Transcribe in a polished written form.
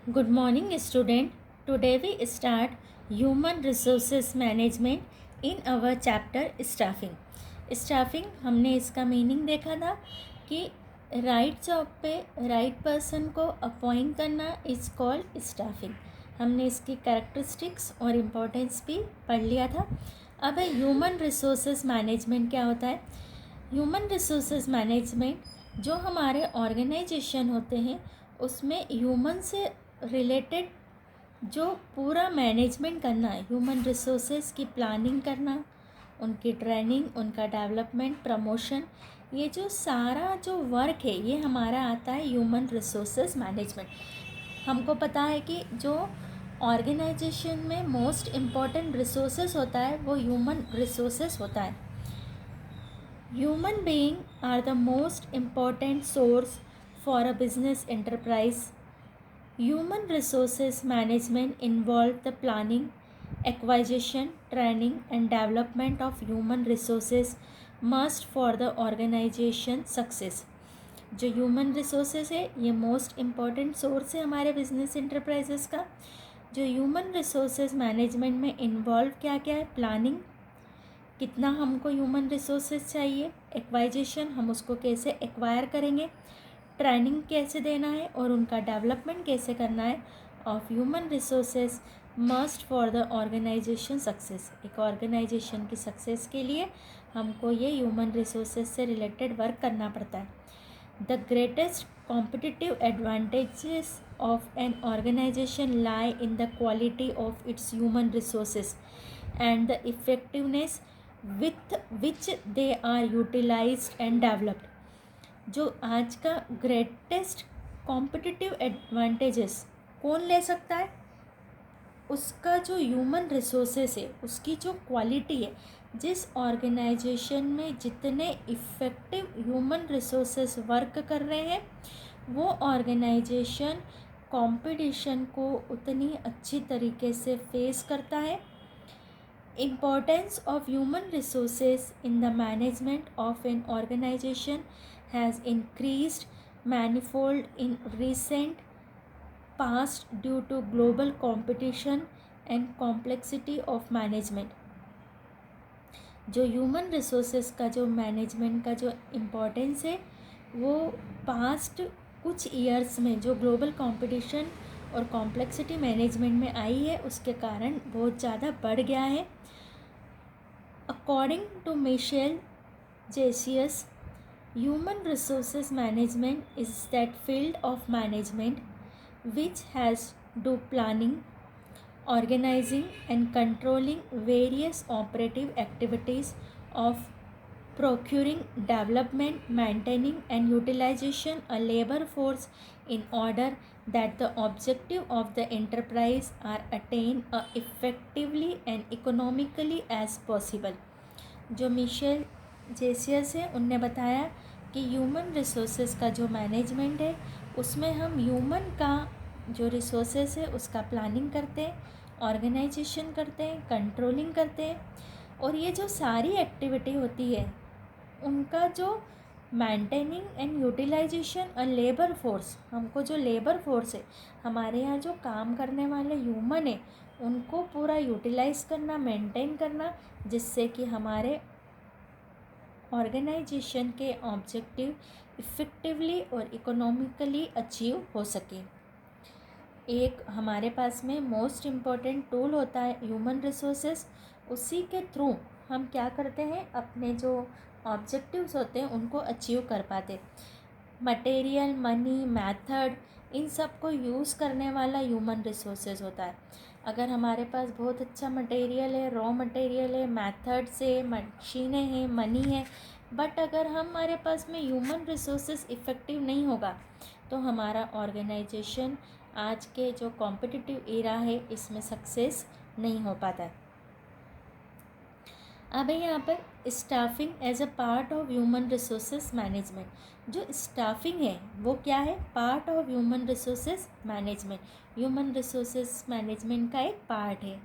Good morning, student. Today we start Human Resources Management in our chapter Staffing. Staffing हमने इसका meaning देखा था कि राइट जॉब पे राइट पर्सन को अपॉइंट करना इज़ कॉल्ड स्टाफिंग. हमने इसकी कैरेक्टरिस्टिक्स और इम्पोर्टेंस भी पढ़ लिया था. अब ह्यूमन रिसोर्सेज मैनेजमेंट क्या होता है. ह्यूमन रिसोर्सेज मैनेजमेंट जो हमारे ऑर्गेनाइजेशन होते हैं उसमें ह्यूमन से रिलेटेड जो पूरा मैनेजमेंट करना है, ह्यूमन रिसोर्सेज की प्लानिंग करना, उनकी ट्रेनिंग, उनका डेवलपमेंट, प्रमोशन, ये जो सारा जो वर्क है ये हमारा आता है ह्यूमन रिसोर्सेज मैनेजमेंट. हमको पता है कि जो ऑर्गेनाइजेशन में मोस्ट इम्पॉर्टेंट रिसोर्सेज होता है वो ह्यूमन रिसोर्सेज होता है. Human being are the most important source for a business enterprise. Human resources management involve the planning, acquisition, training and development of human resources must for the organization success. जो human resources है ये most important source है हमारे business enterprises का. जो human resources management में involve क्या क्या है. प्लानिंग, कितना हमको ह्यूमन रिसोर्सेज चाहिए. एक्वाइजेशन, हम उसको कैसे एक्वायर करेंगे. ट्रेनिंग कैसे देना है और उनका डेवलपमेंट कैसे करना है of human resources must for the organization success. एक ऑर्गेनाइजेशन की सक्सेस के लिए हमको ये ह्यूमन रिसोर्सेज से रिलेटेड वर्क करना पड़ता है. The greatest competitive advantages of an organization lie in the quality of its human resources and the effectiveness with which they are utilized and developed. जो आज का ग्रेटेस्ट कॉम्पिटिटिव एडवांटेजेस कौन ले सकता है. उसका जो ह्यूमन रिसोर्सेस है, उसकी जो क्वालिटी है. जिस ऑर्गेनाइजेशन में जितने इफ़ेक्टिव ह्यूमन रिसोर्सेस वर्क कर रहे हैं वो ऑर्गेनाइजेशन कंपटीशन को उतनी अच्छी तरीके से फेस करता है. Importance of human resources in the management of an organization has increased manifold in recent past due to global competition and complexity of management. जो ह्यूमन रिसोर्सेज का जो मैनेजमेंट का जो इम्पोर्टेंस है वो पास्ट कुछ ईयर्स में जो ग्लोबल कंपटीशन और कॉम्प्लेक्सिटी मैनेजमेंट में आई है उसके कारण बहुत ज़्यादा बढ़ गया है. According to Michelle Jesius, human resources management is that field of management which has do planning, organizing and controlling various operative activities of procuring, development, maintaining and utilization a labor force in order that the objective of the enterprise are attained effectively and economically as possible. जो Michel जेसियस है उनने बताया कि human resources का जो management है उसमें हम ह्यूमन का जो रिसोर्सेज है उसका प्लानिंग करते हैं, ऑर्गेनाइजेशन करते हैं, कंट्रोलिंग करते हैं और ये जो सारी एक्टिविटी होती है उनका जो मेंटेनिंग एंड यूटिलाइजेशन और लेबर फोर्स, हमको जो लेबर फोर्स है हमारे यहाँ जो काम करने वाले ह्यूमन है उनको पूरा यूटिलाइज करना, मेंटेन करना जिससे कि हमारे ऑर्गेनाइजेशन के ऑब्जेक्टिव इफ़ेक्टिवली और इकोनॉमिकली अचीव हो सके. एक हमारे पास में मोस्ट इम्पॉर्टेंट टूल होता है ह्यूमन रिसोर्सेज. उसी के थ्रू हम क्या करते हैं, अपने जो ऑब्जेक्टिव्स होते हैं उनको अचीव कर पाते. मटेरियल, मनी, मेथड, इन सब को यूज़ करने वाला ह्यूमन रिसोर्सेज होता है. अगर हमारे पास बहुत अच्छा मटेरियल है, रॉ मटेरियल है, मेथड्स है, मशीनें हैं, मनी है, बट अगर हमारे पास में ह्यूमन रिसोर्सेज इफ़ेक्टिव नहीं होगा तो हमारा ऑर्गेनाइजेशन आज के जो कॉम्पिटिटिव एरा है इसमें सक्सेस नहीं हो पाता है. अब यहाँ पर staffing as a part of human resources management. जो स्टाफिंग है वो क्या है, part of human resources management. Human resources management का एक पार्ट है.